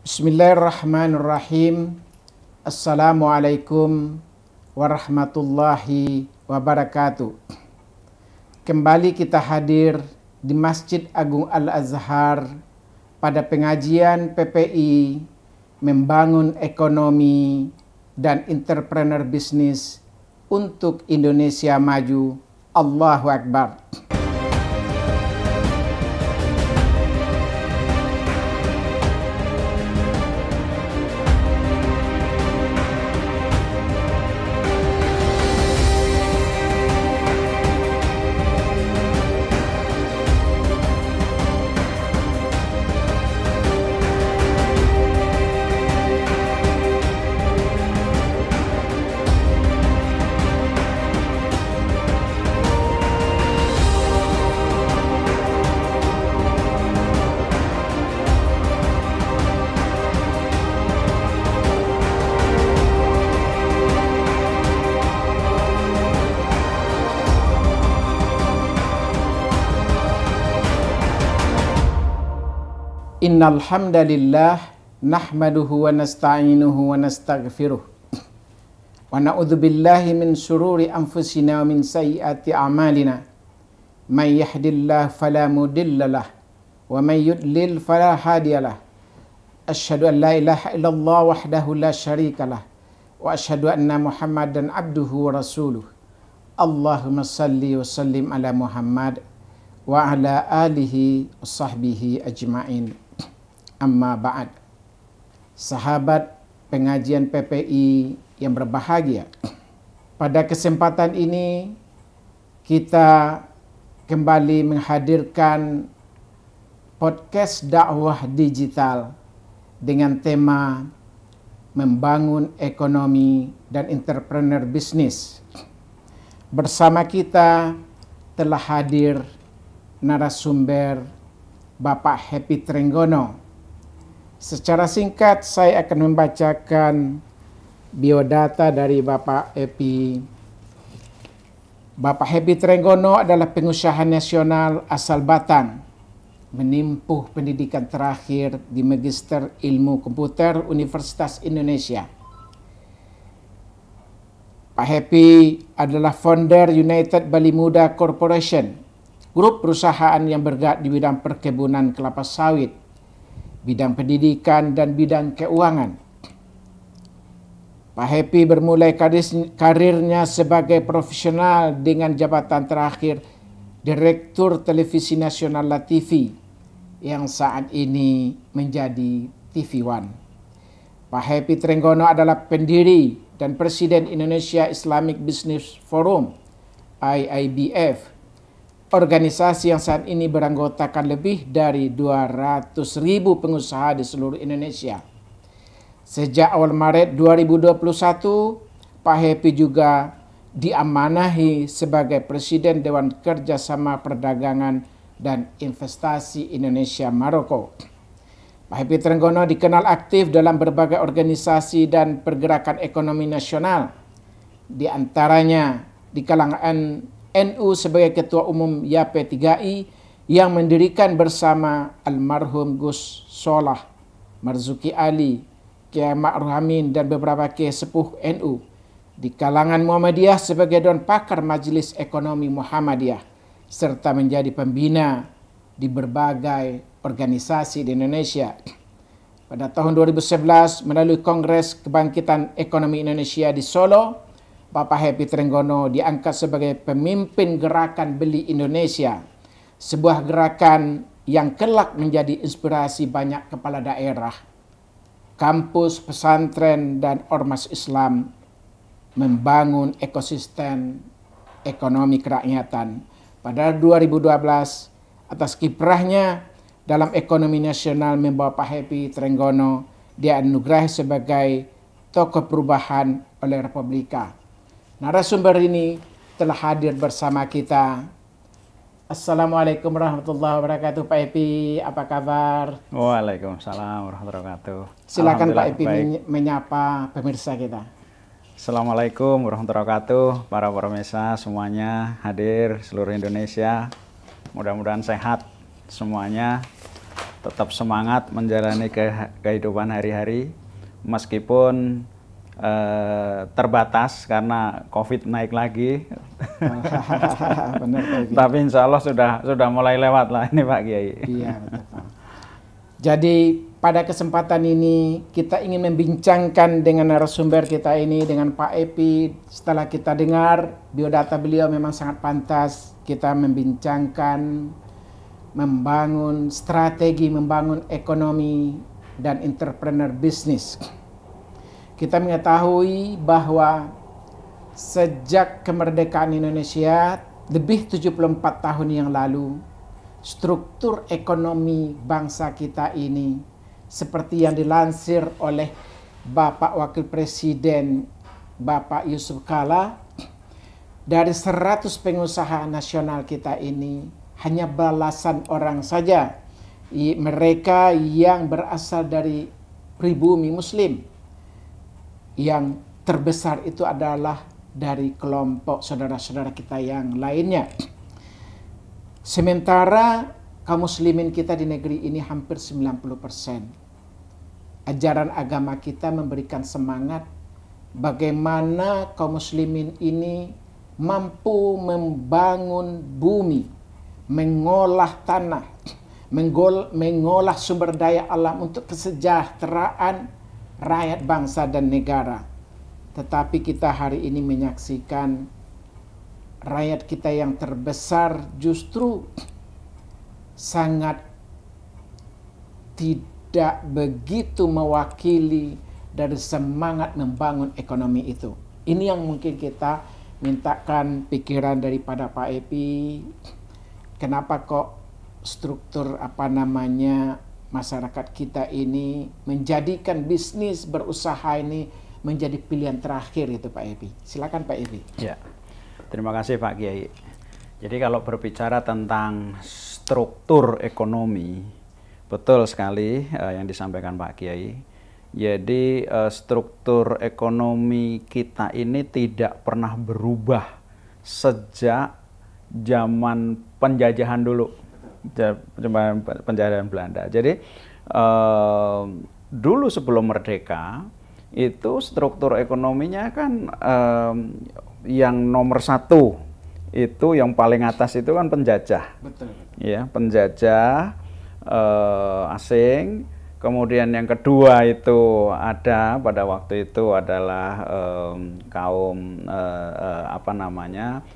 Bismillahirrahmanirrahim. Assalamualaikum warahmatullahi wabarakatuh. Kembali kita hadir di Masjid Agung Al-Azhar pada pengajian PPI membangun ekonomi dan entrepreneur bisnis untuk Indonesia maju. Allahu Akbar. Innal hamdalillah nahmaduhu wa nasta'inuhu wa nastaghfiruh wa na'udzu billahi min shururi anfusina wa min sayyiati a'malina may yahdihillahu fala mudhillalah wa may yudlil fala hadiyalah asyhadu an la ilaha illallah wahdahu la syarikalah wa asyhadu anna muhammadan abduhu wa rasuluh. Allahumma salli wa sallim ala Muhammad wa ala alihi wa sahbihi ajma'in. Amma ba'd. Sahabat pengajian PPI yang berbahagia, pada kesempatan ini kita kembali menghadirkan podcast dakwah digital dengan tema membangun ekonomi dan entrepreneur bisnis. Bersama kita telah hadir narasumber Bapak Happy Trenggono. Secara singkat saya akan membacakan biodata dari Bapak Happy. Bapak Happy Trenggono adalah pengusaha nasional asal Batam, menempuh pendidikan terakhir di Magister Ilmu Komputer Universitas Indonesia. Pak Happy adalah founder United Bali Muda Corporation, grup perusahaan yang bergerak di bidang perkebunan kelapa sawit, bidang pendidikan, dan bidang keuangan. Pak Happy bermulai karirnya sebagai profesional dengan jabatan terakhir Direktur Televisi Nasional LaTV yang saat ini menjadi TV One. Pak Happy Trenggono adalah pendiri dan Presiden Indonesia Islamic Business Forum (IIBF), organisasi yang saat ini beranggotakan lebih dari 200.000 pengusaha di seluruh Indonesia. Sejak awal Maret 2021, Pak Happy juga diamanahi sebagai Presiden Dewan Kerjasama Perdagangan dan Investasi Indonesia Maroko. Pak Happy Trenggono dikenal aktif dalam berbagai organisasi dan pergerakan ekonomi nasional, di antaranya di kalangan NU sebagai Ketua Umum YP3I yang mendirikan bersama almarhum Gus Solah, Marzuki Ali, Kiai Ma'ruf Amin, dan beberapa kiai sepuh NU. Di kalangan Muhammadiyah sebagai Dewan Pakar Majelis Ekonomi Muhammadiyah, serta menjadi pembina di berbagai organisasi di Indonesia. Pada tahun 2011 melalui Kongres Kebangkitan Ekonomi Indonesia di Solo, Bapak Happy Trenggono diangkat sebagai pemimpin gerakan Beli Indonesia, sebuah gerakan yang kelak menjadi inspirasi banyak kepala daerah, kampus, pesantren, dan ormas Islam membangun ekosistem ekonomi kerakyatan. Pada 2012, atas kiprahnya dalam ekonomi nasional membawa Pak Happy Trenggono dianugerahi sebagai tokoh perubahan oleh Republika. Narasumber ini telah hadir bersama kita. Assalamualaikum warahmatullahi wabarakatuh. Pak Happy, apa kabar? Waalaikumsalam warahmatullahi wabarakatuh. Silakan Pak Happy menyapa pemirsa kita. Assalamualaikum warahmatullahi wabarakatuh. Para pemirsa semuanya hadir seluruh Indonesia. Mudah-mudahan sehat semuanya. tetap semangat menjalani kehidupan hari-hari meskipun terbatas karena COVID naik lagi. Benar, Pak Kiai. Tapi insya Allah sudah mulai lewat lah ini Pak Kiai. Iya, betul, Pak. Jadi pada kesempatan ini kita ingin membincangkan dengan narasumber kita ini, dengan Pak Epi. Setelah kita dengar biodata beliau memang sangat pantas, kita membincangkan, membangun strategi, membangun ekonomi dan entrepreneur bisnis. Kita mengetahui bahwa sejak kemerdekaan Indonesia lebih 74 tahun yang lalu, struktur ekonomi bangsa kita ini seperti yang dilansir oleh Bapak Wakil Presiden Bapak Yusuf Kala, dari 100 pengusaha nasional kita ini hanya belasan orang saja mereka yang berasal dari pribumi Muslim. Yang terbesar itu adalah dari kelompok saudara-saudara kita yang lainnya. Sementara kaum muslimin kita di negeri ini hampir 90%. Ajaran agama kita memberikan semangat bagaimana kaum muslimin ini mampu membangun bumi, mengolah tanah, mengolah sumber daya alam untuk kesejahteraan rakyat bangsa dan negara. Tetapi kita hari ini menyaksikan rakyat kita yang terbesar justru sangat tidak begitu mewakili dari semangat membangun ekonomi itu. Ini yang mungkin kita mintakan pikiran daripada Pak Epi. Kenapa kok struktur masyarakat kita ini menjadikan bisnis berusaha ini menjadi pilihan terakhir itu Pak Epi. Silakan Pak Epi. Ya, terima kasih Pak Kiai. Jadi kalau berbicara tentang struktur ekonomi, betul sekali yang disampaikan Pak Kiai. Jadi struktur ekonomi kita ini tidak pernah berubah sejak zaman penjajahan dulu. Penjajahan Belanda. Jadi dulu sebelum merdeka itu struktur ekonominya kan yang nomor satu itu yang paling atas itu kan penjajah. Betul. Ya, penjajah asing. Kemudian yang kedua itu ada pada waktu itu adalah kaum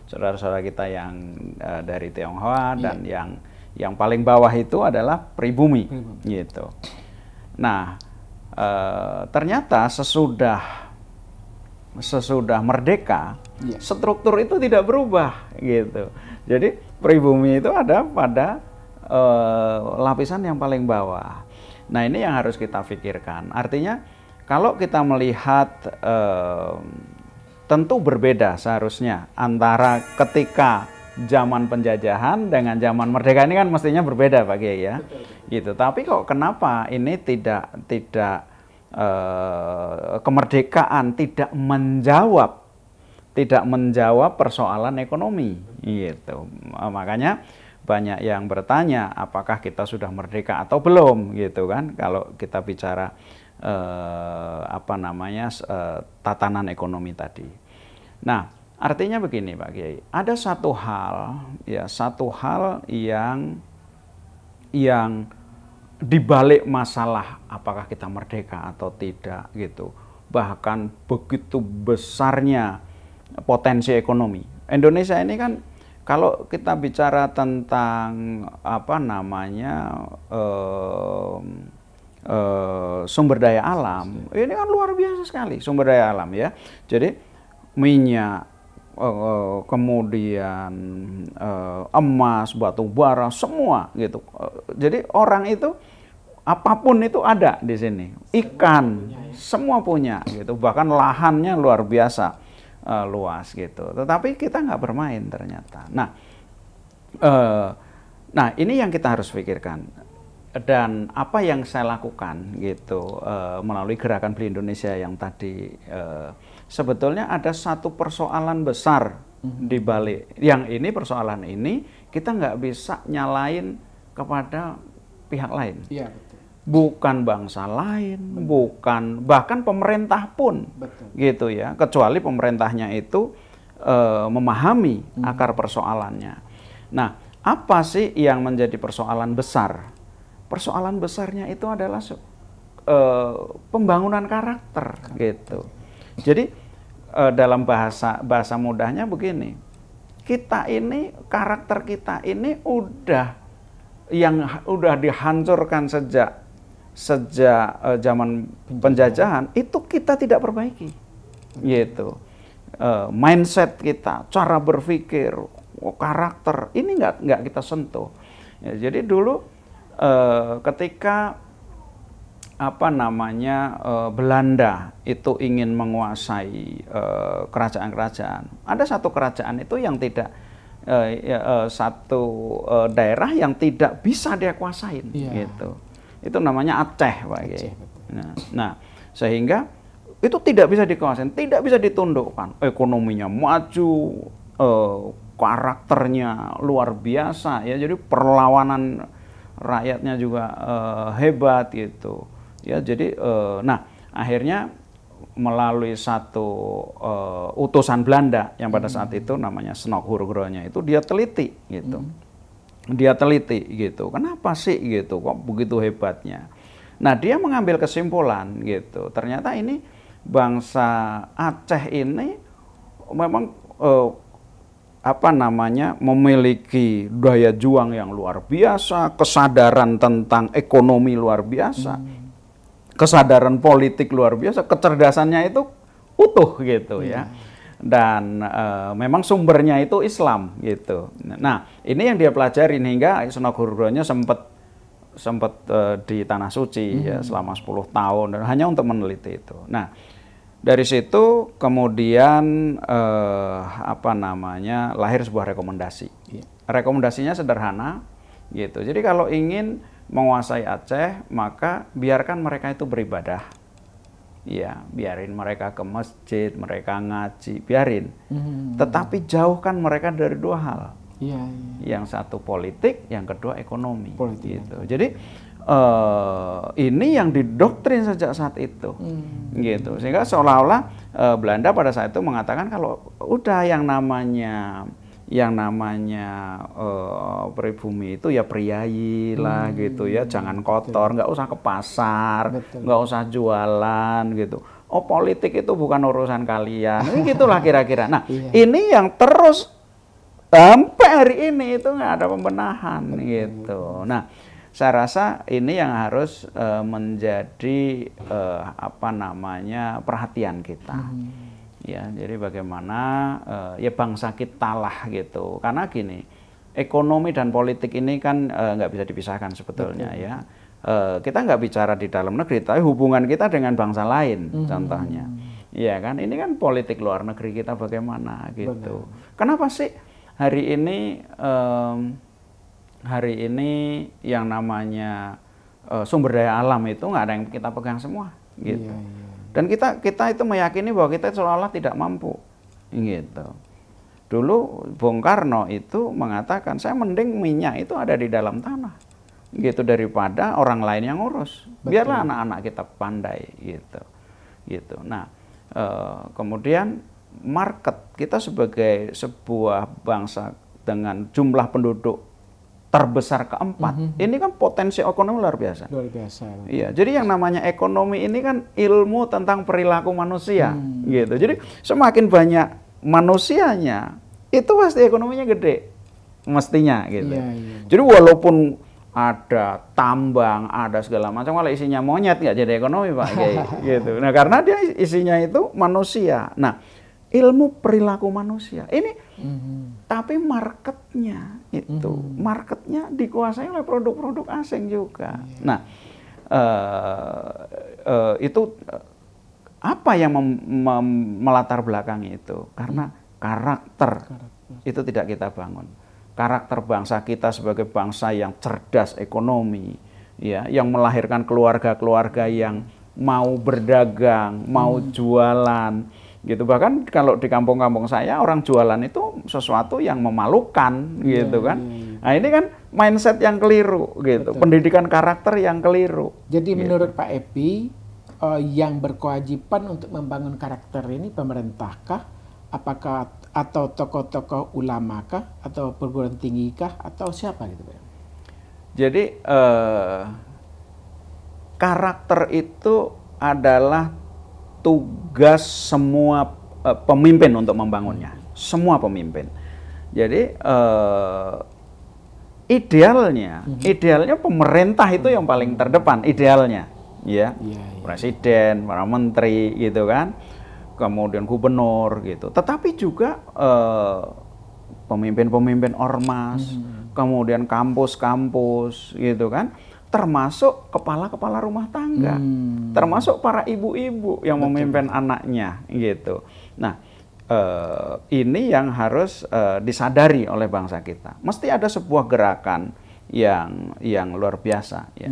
saudara-saudara kita yang dari Tionghoa dan yang paling bawah itu adalah pribumi. Gitu. Nah, ternyata sesudah merdeka, struktur itu tidak berubah gitu. Jadi pribumi itu ada pada lapisan yang paling bawah. Nah, ini yang harus kita pikirkan. Artinya kalau kita melihat tentu berbeda seharusnya antara ketika zaman penjajahan dengan zaman merdeka ini kan mestinya berbeda Pak Kiai ya. Gitu. Tapi kok kenapa ini tidak kemerdekaan tidak menjawab persoalan ekonomi gitu. Makanya banyak yang bertanya apakah kita sudah merdeka atau belum gitu kan kalau kita bicara tatanan ekonomi tadi. Nah, artinya begini Pak Kiai, ada satu hal yang dibalik masalah apakah kita merdeka atau tidak gitu. Bahkan begitu besarnya potensi ekonomi. Indonesia ini kan kalau kita bicara tentang sumber daya alam, ini kan luar biasa sekali sumber daya alam ya. Jadi minyak, kemudian emas, batu bara, semua gitu. Jadi orang itu apapun itu ada di sini. Ikan semua punya gitu. Bahkan lahannya luar biasa luas gitu. Tetapi kita nggak bermain ternyata. Nah ini yang kita harus pikirkan. Dan apa yang saya lakukan gitu melalui gerakan Beli Indonesia yang tadi sebetulnya ada satu persoalan besar di balik yang ini, persoalan ini kita nggak bisa nyalain kepada pihak lain. Iya, betul. Bukan bangsa lain, bukan bahkan pemerintah pun, Betul. gitu ya. Kecuali pemerintahnya itu memahami akar persoalannya. Nah, apa sih yang menjadi persoalan besar? Persoalan besarnya itu adalah pembangunan karakter, gitu. Jadi dalam bahasa mudahnya begini, kita ini, karakter kita ini udah dihancurkan sejak zaman penjajahan, itu kita tidak perbaiki, gitu. Mindset kita, cara berpikir, karakter ini nggak kita sentuh. Ya, jadi dulu ketika Belanda itu ingin menguasai kerajaan-kerajaan, ada satu kerajaan itu yang tidak satu daerah yang tidak bisa dia kuasain, gitu. Itu namanya Aceh, Pak Kiai. Nah, sehingga itu tidak bisa dikuasain, tidak bisa ditundukkan. Ekonominya maju, karakternya luar biasa, ya. Jadi perlawanan rakyatnya juga hebat, gitu. Ya, jadi nah akhirnya melalui satu utusan Belanda yang pada saat itu namanya Snok Hurgronya itu dia teliti, gitu. Dia teliti, gitu. Kenapa sih, gitu, kok begitu hebatnya? Nah, dia mengambil kesimpulan, gitu. Ternyata ini bangsa Aceh ini memang memiliki daya juang yang luar biasa, kesadaran tentang ekonomi luar biasa, kesadaran politik luar biasa, kecerdasannya itu utuh, gitu ya. Dan memang sumbernya itu Islam, gitu. Nah, ini yang dia pelajarin hingga Snok Hurgronya sempat di Tanah Suci ya selama 10 tahun dan hanya untuk meneliti itu. Nah, dari situ kemudian lahir sebuah rekomendasi. Rekomendasinya sederhana, gitu. Jadi kalau ingin menguasai Aceh, maka biarkan mereka itu beribadah. Ya, biarin mereka ke masjid, mereka ngaji, biarin. Tetapi jauhkan mereka dari dua hal. Yang satu politik, yang kedua ekonomi. Gitu. Jadi ini yang didoktrin sejak saat itu, gitu. Sehingga seolah-olah Belanda pada saat itu mengatakan kalau udah yang namanya pribumi itu ya priayi lah, gitu ya, jangan kotor, nggak usah ke pasar, nggak usah jualan, gitu. Oh, politik itu bukan urusan kalian, ini gitulah kira-kira. Nah, ini yang terus sampai hari ini itu nggak ada pembenahan, gitu. Nah, saya rasa ini yang harus menjadi perhatian kita. Ya, jadi bagaimana ya bangsa kita lah, gitu. Karena gini, ekonomi dan politik ini kan nggak bisa dipisahkan sebetulnya. Ya. Kita nggak bicara di dalam negeri, tapi hubungan kita dengan bangsa lain, contohnya. Iya kan, ini kan politik luar negeri kita bagaimana, gitu. Kenapa sih hari ini yang namanya sumber daya alam itu nggak ada yang kita pegang semua, gitu. Dan kita itu meyakini bahwa kita seolah-olah tidak mampu, gitu. Dulu Bung Karno itu mengatakan, saya mending minyak itu ada di dalam tanah, gitu, daripada orang lain yang ngurus. Biarlah anak-anak kita pandai, gitu. Nah, kemudian market kita sebagai sebuah bangsa dengan jumlah penduduk terbesar keempat, ini kan potensi ekonomi luar biasa. Luar biasa. Iya, jadi yang namanya ekonomi ini kan ilmu tentang perilaku manusia, gitu. Jadi semakin banyak manusianya, itu pasti ekonominya gede, mestinya, gitu. Jadi walaupun ada tambang, ada segala macam, kalau isinya monyet nggak jadi ekonomi, Pak Kiai, gitu. Nah, karena dia isinya itu manusia. Nah, ilmu perilaku manusia ini, tapi marketnya itu, marketnya dikuasai oleh produk-produk asing juga. Nah, itu apa yang melatar belakangi itu? Karena karakter itu tidak kita bangun. Karakter bangsa kita sebagai bangsa yang cerdas ekonomi, ya, yang melahirkan keluarga-keluarga yang mau berdagang, mau jualan, gitu. Bahkan kalau di kampung-kampung saya orang jualan itu sesuatu yang memalukan, gitu kan. Nah, ini kan mindset yang keliru gitu, Betul. pendidikan karakter yang keliru. Jadi gitu. menurut Pak Epi, yang berkewajiban untuk membangun karakter ini pemerintahtah, apakah atau tokoh-tokoh ulamakah, atau perguruan tinggi kah, atau siapa gitu Pak? Jadi karakter itu adalah tugas semua pemimpin untuk membangunnya, semua pemimpin. Jadi idealnya pemerintah itu yang paling terdepan, idealnya, ya, presiden, para menteri, gitu kan, kemudian gubernur, gitu. Tetapi juga pemimpin-pemimpin ormas, kemudian kampus-kampus, gitu kan, termasuk kepala-kepala rumah tangga, termasuk para ibu-ibu yang memimpin anaknya, gitu. Nah, ini yang harus disadari oleh bangsa kita. Mesti ada sebuah gerakan yang luar biasa. Ya.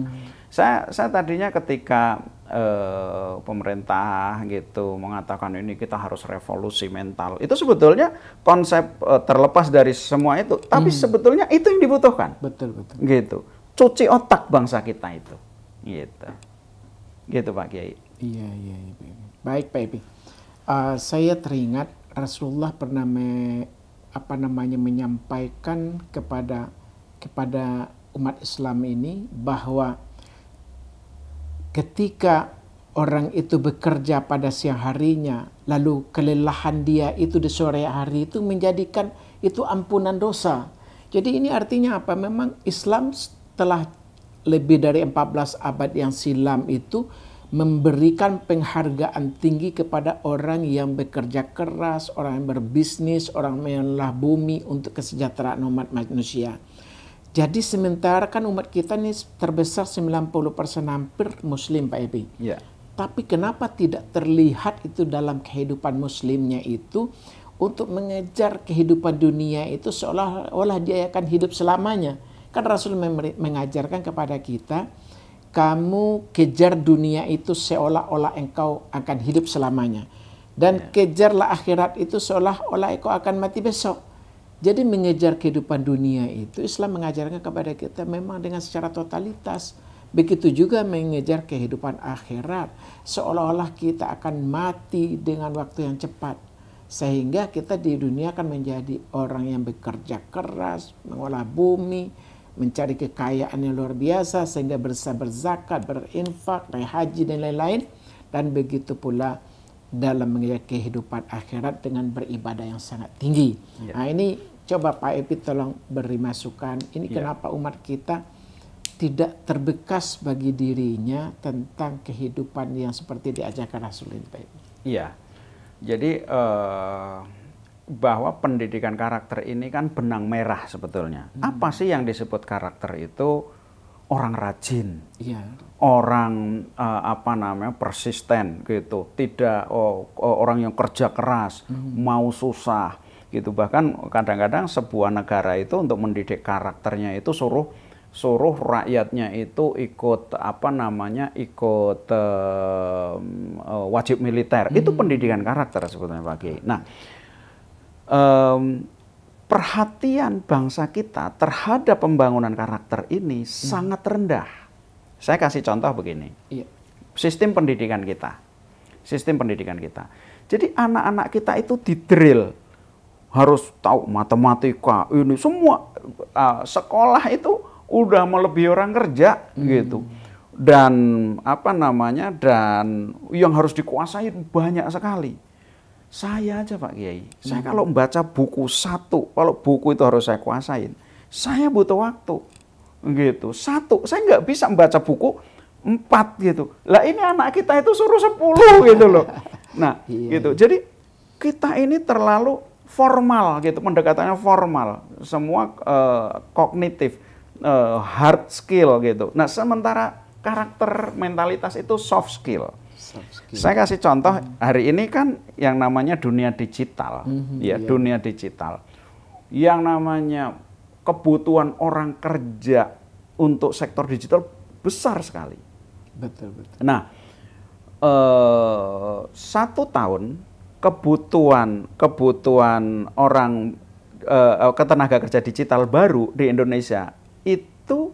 Saya tadinya ketika pemerintah gitu mengatakan ini kita harus revolusi mental, itu sebetulnya konsep terlepas dari semua itu, tapi sebetulnya itu yang dibutuhkan. Betul. Gitu. Cuci otak bangsa kita itu. Gitu Pak Kiai. Iya. Baik Pak Epi. Saya teringat Rasulullah pernah menyampaikan kepada umat Islam ini bahwa ketika orang itu bekerja pada siang harinya, lalu kelelahan dia itu di sore hari itu menjadikan itu ampunan dosa. Jadi ini artinya apa? Memang Islam telah lebih dari 14 abad yang silam itu memberikan penghargaan tinggi kepada orang yang bekerja keras, orang yang berbisnis, orang yang melah bumi untuk kesejahteraan umat manusia. Jadi sementara kan umat kita ini terbesar 90% hampir Muslim Pak Epi. Ya. Tapi kenapa tidak terlihat itu dalam kehidupan Muslimnya itu untuk mengejar kehidupan dunia itu seolah-olah dia akan hidup selamanya. Kan Rasul mengajarkan kepada kita, kamu kejar dunia itu seolah-olah engkau akan hidup selamanya. Dan kejarlah akhirat itu seolah-olah engkau akan mati besok. Jadi mengejar kehidupan dunia itu Islam mengajarkan kepada kita memang dengan secara totalitas. Begitu juga mengejar kehidupan akhirat. Seolah-olah kita akan mati dengan waktu yang cepat. Sehingga kita di dunia akan menjadi orang yang bekerja keras, mengolah bumi, mencari kekayaan yang luar biasa sehingga bisa berzakat, berinfak, berhaji dan lain-lain, dan begitu pula dalam mengejar kehidupan akhirat dengan beribadah yang sangat tinggi. Nah ini coba Pak Epi tolong beri masukan. Ini kenapa umat kita tidak terbekas bagi dirinya tentang kehidupan yang seperti diajarkan Rasul ini, Pak Epi? Iya. Jadi bahwa pendidikan karakter ini kan benang merah sebetulnya. Apa sih yang disebut karakter itu? Orang rajin, orang persisten gitu, tidak orang yang kerja keras, mau susah gitu. Bahkan kadang-kadang sebuah negara itu untuk mendidik karakternya itu suruh rakyatnya itu ikut wajib militer. Itu pendidikan karakter sebetulnya Pak Kiai. Nah, perhatian bangsa kita terhadap pembangunan karakter ini sangat rendah. Saya kasih contoh begini. Sistem pendidikan kita. Jadi anak-anak kita itu didrill harus tahu matematika, ini semua sekolah itu udah melebihi orang kerja gitu. Dan dan yang harus dikuasai banyak sekali. Saya aja Pak Kiai, saya kalau membaca buku satu, kalau buku itu harus saya kuasain, saya butuh waktu, gitu. Saya nggak bisa membaca buku 4 gitu. Lah ini anak kita itu suruh 10 gitu loh. Nah, gitu. Jadi kita ini terlalu formal gitu, pendekatannya formal, semua kognitif, hard skill gitu. Nah, sementara karakter mentalitas itu soft skill. Saya kasih contoh, hari ini kan yang namanya dunia digital, dunia digital. Yang namanya kebutuhan orang kerja untuk sektor digital besar sekali. Betul. Nah, 1 tahun kebutuhan orang ketenaga kerja digital baru di Indonesia itu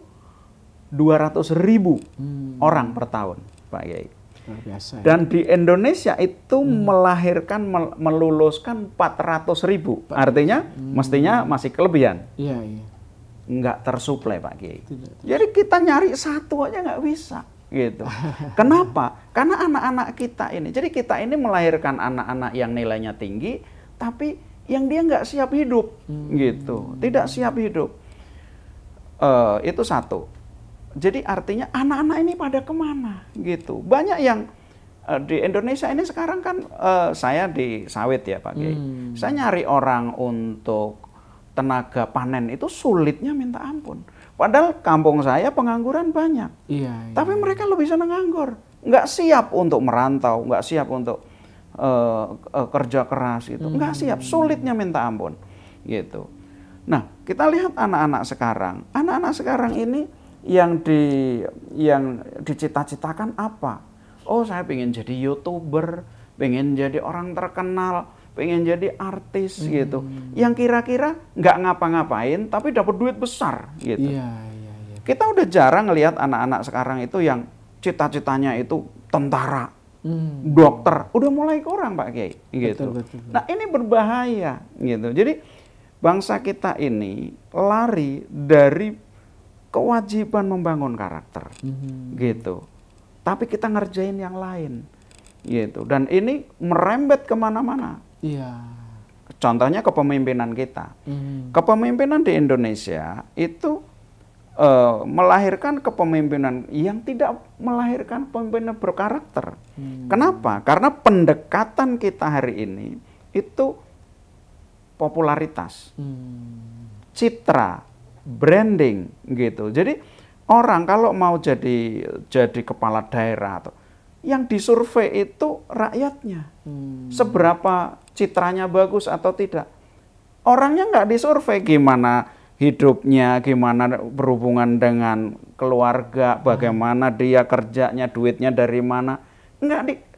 200.000 orang per tahun, Pak Kiai. Luar biasa. Dan di Indonesia itu melahirkan, meluluskan 400.000. Artinya mestinya masih kelebihan. Iya, iya. Nggak tersuplai, Pak Kiai. Tidak. Jadi kita nyari satu aja nggak bisa. Gitu. Kenapa? Karena anak-anak kita ini. Jadi kita ini melahirkan anak-anak yang nilainya tinggi, tapi yang dia nggak siap hidup. Gitu. Tidak siap hidup. Itu satu. Jadi artinya anak-anak ini pada kemana gitu. Banyak yang di Indonesia ini sekarang kan saya di sawit ya Pak Kiai. Saya nyari orang untuk tenaga panen itu sulitnya minta ampun. Padahal kampung saya pengangguran banyak. Iya, Tapi mereka lebih senang nganggur. Nggak siap untuk merantau, nggak siap untuk kerja keras gitu. Nggak siap, sulitnya minta ampun gitu. Nah, kita lihat anak-anak sekarang. Anak-anak sekarang ini yang dicita-citakan apa? Oh, saya pengen jadi YouTuber, pengen jadi orang terkenal, pengen jadi artis gitu. Yang kira-kira nggak ngapa-ngapain tapi dapat duit besar gitu. Iya. Kita udah jarang ngelihat anak-anak sekarang itu yang cita-citanya itu tentara, dokter, udah mulai kurang Pak Kiai gitu. Betul. Nah, ini berbahaya gitu. Jadi bangsa kita ini lari dari kewajiban membangun karakter, gitu. Tapi kita ngerjain yang lain, gitu. Dan ini merembet kemana-mana. Iya. Contohnya kepemimpinan kita. Kepemimpinan di Indonesia itu melahirkan kepemimpinan yang tidak melahirkan pemimpinan berkarakter. Kenapa? Karena pendekatan kita hari ini itu popularitas, citra, branding gitu. Jadi orang kalau mau jadi kepala daerah atau yang disurvei itu rakyatnya. Seberapa citranya bagus atau tidak. Orangnya nggak disurvei gimana hidupnya, gimana berhubungan dengan keluarga, bagaimana dia kerjanya, duitnya dari mana.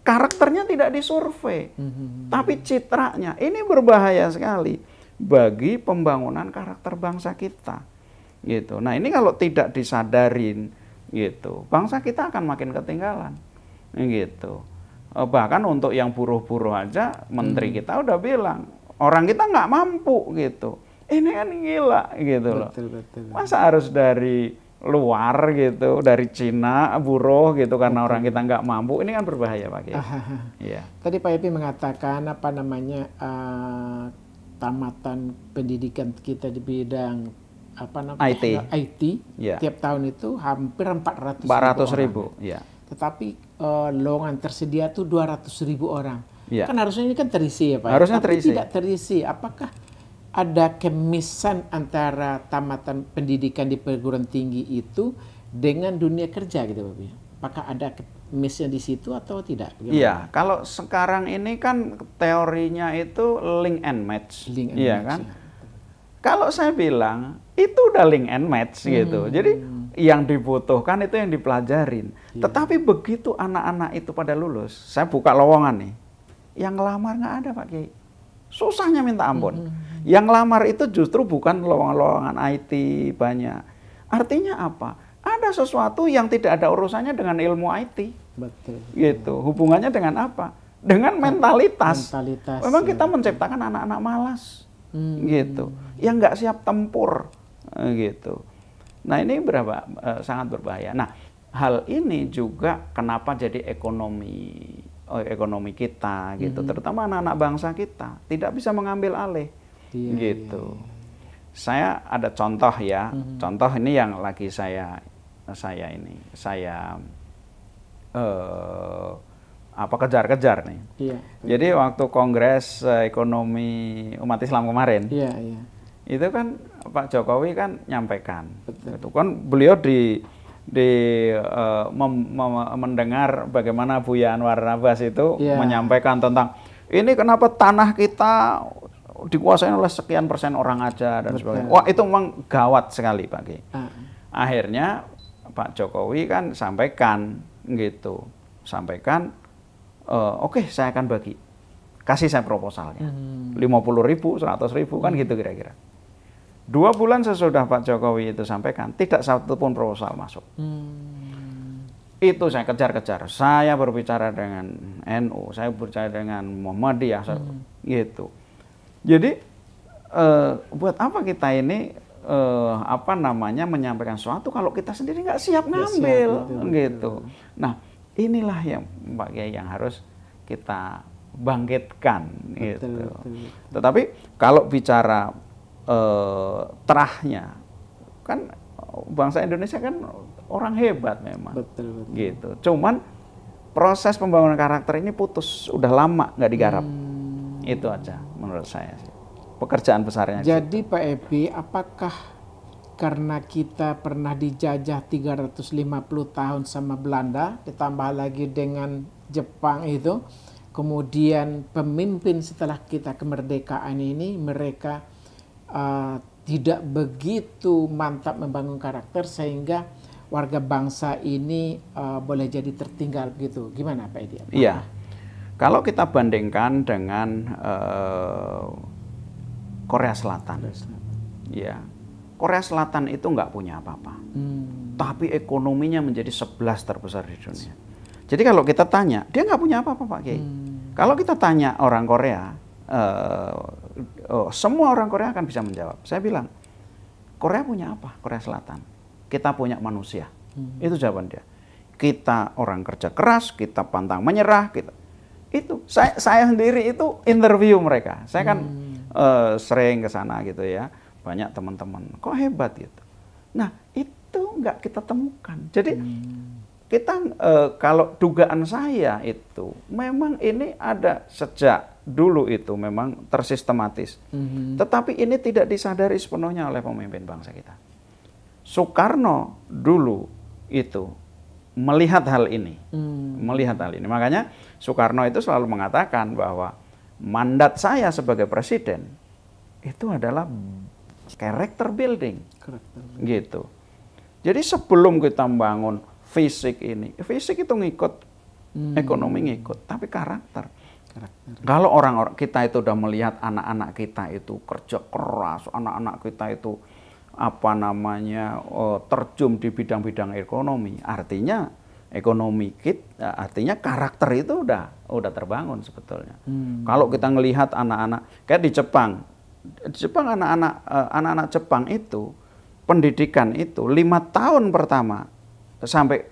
Karakternya tidak disurvei. Tapi citranya. Ini berbahaya sekali bagi pembangunan karakter bangsa kita. Gitu. Nah, ini kalau tidak disadarin gitu, bangsa kita akan makin ketinggalan. Gitu. Bahkan untuk yang buruh-buruh aja menteri kita udah bilang, orang kita nggak mampu gitu. Ini kan gila gitu loh. Betul. Masa harus dari luar gitu, dari Cina buruh gitu karena orang kita nggak mampu, ini kan berbahaya Pak Kiai. Iya. Tadi Pak Epi mengatakan tamatan pendidikan kita di bidang IT ya. Tiap tahun itu hampir 400.000 orang. Ya. Tetapi lowongan tersedia tuh 200.000 orang. Ya. Kan harusnya ini kan terisi ya Pak. Harusnya tapi terisi. Tidak terisi. Apakah ada kemisan antara tamatan pendidikan di perguruan tinggi itu dengan dunia kerja gitu Pak? Apakah ada miss di situ atau tidak? Iya, kalau sekarang ini kan teorinya itu link and match. Iya kan? Ya. Kalau saya bilang itu udah link and match gitu. Jadi yang dibutuhkan itu yang dipelajarin. Tetapi begitu anak-anak itu pada lulus, saya buka lowongan nih. Yang ngelamar nggak ada Pak Kiai. Susahnya minta ampun. Yang ngelamar itu justru bukan lowongan-lowongan IT banyak. Artinya apa? Ada sesuatu yang tidak ada urusannya dengan ilmu IT. Betul. Gitu. Hubungannya dengan apa? Dengan mentalitas. Memang kita menciptakan anak-anak malas. Gitu. Yang nggak siap tempur. Gitu. Nah, ini sangat berbahaya. Nah, hal ini juga kenapa jadi ekonomi kita gitu, terutama anak-anak bangsa kita tidak bisa mengambil alih. Gitu. Saya ada contoh ya. Contoh ini yang lagi saya kejar-kejar nih. Jadi waktu Kongres Ekonomi Umat Islam kemarin, itu kan Pak Jokowi kan nyampaikan, itu kan beliau mendengar bagaimana Buya Anwar Abbas itu menyampaikan tentang ini kenapa tanah kita dikuasai oleh sekian persen orang aja dan sebagainya. Wah, itu memang gawat sekali Pak Kiai. Akhirnya Pak Jokowi kan sampaikan gitu, oke, saya akan bagi, kasih saya proposalnya, 50.000, 100.000 kan gitu kira-kira. 2 bulan sesudah Pak Jokowi itu sampaikan, tidak satu pun proposal masuk. Itu saya kejar-kejar. Saya berbicara dengan NU, saya berbicara dengan Muhammadiyah, gitu. Jadi buat apa kita ini menyampaikan sesuatu kalau kita sendiri nggak siap ngambil, gitu. Nah, inilah yang Pak Kiai yang harus kita bangkitkan, gitu. Tetapi kalau bicara terahnya, kan bangsa Indonesia kan orang hebat memang, gitu. Cuman proses pembangunan karakter ini putus, udah lama nggak digarap. Itu aja menurut saya sih. Pekerjaan besarnya. Jadi gitu. Pak Epi, apakah karena kita pernah dijajah 350 tahun sama Belanda, ditambah lagi dengan Jepang itu, kemudian pemimpin setelah kita kemerdekaan ini, mereka tidak begitu mantap membangun karakter sehingga warga bangsa ini boleh jadi tertinggal gitu. Gimana Pak Edi? Iya, kalau kita bandingkan dengan Korea Selatan, ya Korea Selatan itu nggak punya apa-apa, tapi ekonominya menjadi 11 terbesar di dunia. Jadi kalau kita tanya, dia nggak punya apa-apa Pak Kiai. Kalau kita tanya orang Korea, semua orang Korea akan bisa menjawab. Saya bilang, Korea punya apa? Korea Selatan. Kita punya manusia. Itu jawaban dia. Kita orang kerja keras, kita pantang menyerah. Itu saya sendiri itu interview mereka. Saya kan sering ke sana gitu ya. Banyak teman-teman. Kok hebat gitu. Nah itu nggak kita temukan. Jadi kita kalau dugaan saya itu memang ini ada sejak dulu itu memang tersistematis. Tetapi ini tidak disadari sepenuhnya oleh pemimpin bangsa kita. Soekarno dulu itu melihat hal ini. Makanya Soekarno itu selalu mengatakan bahwa mandat saya sebagai presiden itu adalah character building. Gitu. Jadi sebelum kita membangun fisik ini, fisik itu ngikut, ekonomi ngikut, tapi karakter. Kalau orang-orang kita itu udah melihat anak-anak kita itu kerja keras, anak-anak kita itu terjun di bidang-bidang ekonomi, artinya ekonomi kita, artinya karakter itu udah terbangun sebetulnya. Kalau kita ngelihat anak-anak kayak di Jepang anak-anak Jepang itu pendidikan itu 5 tahun pertama sampai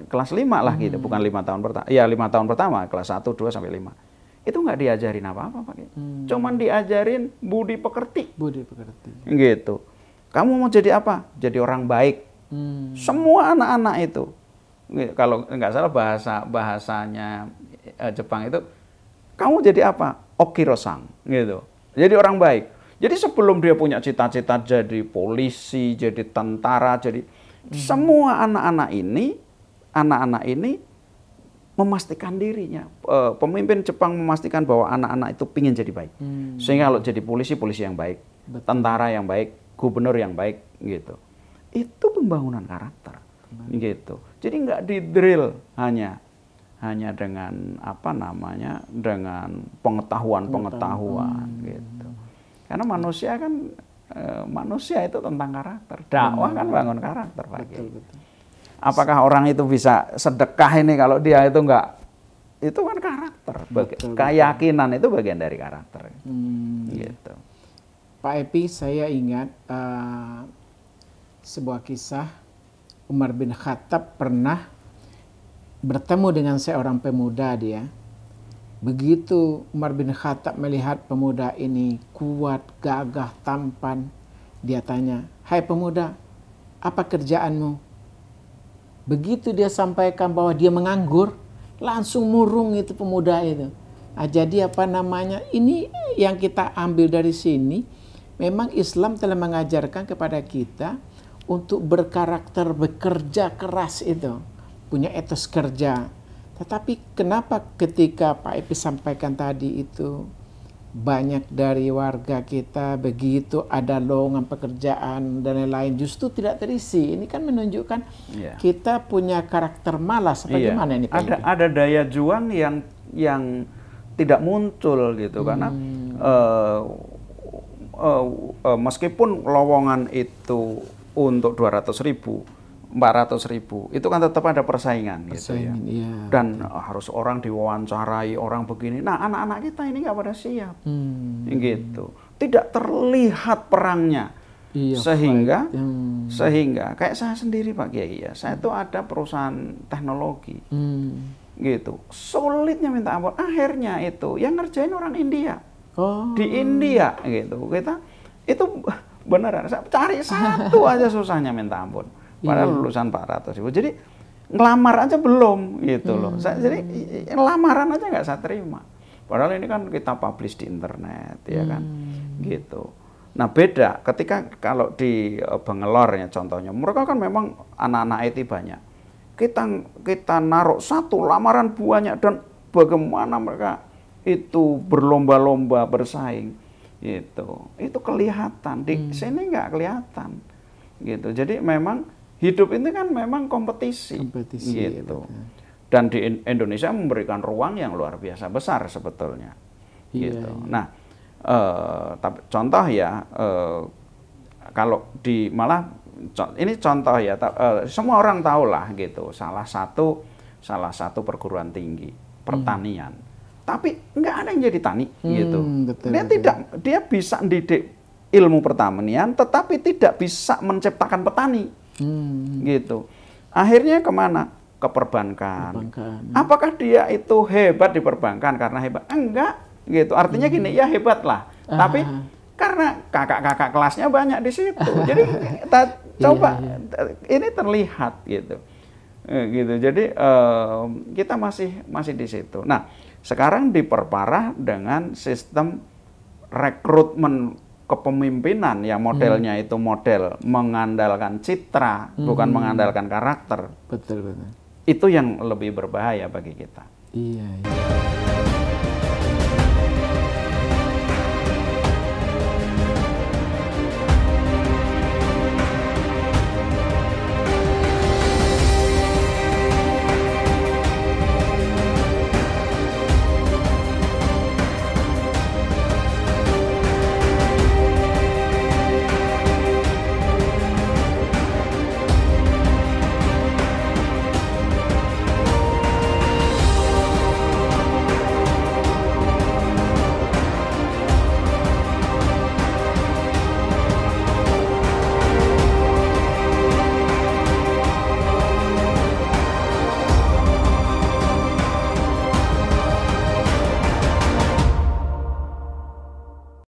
kelas 5 lah gitu, bukan 5 tahun pertama. Ya 5 tahun pertama, kelas 1, 2 sampai 5. Itu nggak diajarin apa-apa, Pak. Cuman diajarin budi pekerti. Gitu. Kamu mau jadi apa? Jadi orang baik. Semua anak-anak itu. Kalau nggak salah bahasanya Jepang itu, kamu jadi apa? Okiro-san, gitu. Jadi orang baik. Jadi sebelum dia punya cita-cita jadi polisi, jadi tentara, jadi semua anak-anak ini memastikan dirinya. Pemimpin Jepang memastikan bahwa anak-anak itu ingin jadi baik. Sehingga kalau jadi polisi yang baik, tentara yang baik, gubernur yang baik, gitu. Itu pembangunan karakter, gitu. Jadi nggak di-drill hanya dengan dengan pengetahuan, gitu. Karena manusia kan manusia itu tentang karakter. Dakwah kan bangun karakter, Pak. Betul. Apakah orang itu bisa sedekah ini kalau dia itu enggak? Itu kan karakter. Keyakinan itu bagian dari karakter. Gitu. Pak Epi, saya ingat sebuah kisah Umar bin Khattab pernah bertemu dengan seorang pemuda dia. Begitu Umar bin Khattab melihat pemuda ini kuat, gagah, tampan, dia tanya, "Hai pemuda, apa kerjaanmu?" Begitu dia sampaikan bahwa dia menganggur, langsung murung itu pemuda itu. Nah, jadi ini yang kita ambil dari sini, memang Islam telah mengajarkan kepada kita untuk berkarakter, bekerja keras itu, punya etos kerja. Tetapi kenapa ketika Pak Epi sampaikan tadi itu banyak dari warga kita begitu ada lowongan pekerjaan dan lain-lain justru tidak terisi. Ini kan menunjukkan kita punya karakter malas. Bagaimana ini Pak Epi? Ada daya juang yang tidak muncul gitu karena meskipun lowongan itu untuk 200.000, 400.000, itu kan tetap ada persaingan gitu ya. Iya, Dan harus orang diwawancarai, orang begini. Nah, anak-anak kita ini nggak pada siap, gitu. Tidak terlihat perangnya, iya, sehingga kayak saya sendiri Pak Kiai ya, saya itu ada perusahaan teknologi, gitu. Sulitnya minta ampun. Akhirnya itu yang ngerjain orang India. Di India gitu, kita itu beneran saya cari satu aja susahnya minta ampun, padahal lulusan 400.000. Jadi ngelamar aja belum gitu loh. Jadi lamaran aja nggak saya terima, padahal ini kan kita publish di internet ya kan, gitu. Nah beda ketika kalau di Bangalore ya contohnya, mereka kan memang anak-anak IT banyak, kita naruh satu lamaran banyak, dan bagaimana mereka itu berlomba-lomba bersaing, itu kelihatan. Di sini nggak kelihatan, gitu. Jadi memang hidup ini kan memang kompetisi gitu. Ya, dan di Indonesia memberikan ruang yang luar biasa besar sebetulnya, gitu. Nah, contoh ya, kalau di malah ini contoh ya, semua orang tahu lah gitu. Salah satu perguruan tinggi pertanian. Tapi nggak ada yang jadi tani, gitu. Dia bisa didik ilmu pertanian, tetapi tidak bisa menciptakan petani, gitu. Akhirnya kemana? Ke perbankan. Apakah dia itu hebat di perbankan karena hebat? Enggak, gitu. Artinya gini, ya hebat lah. Tapi karena kakak-kakak kelasnya banyak di situ, jadi kita coba ini terlihat, gitu. Gitu. Jadi kita masih di situ. Nah. Sekarang diperparah dengan sistem rekrutmen kepemimpinan yang modelnya itu model mengandalkan citra, bukan mengandalkan karakter. Betul. Itu yang lebih berbahaya bagi kita. Iya.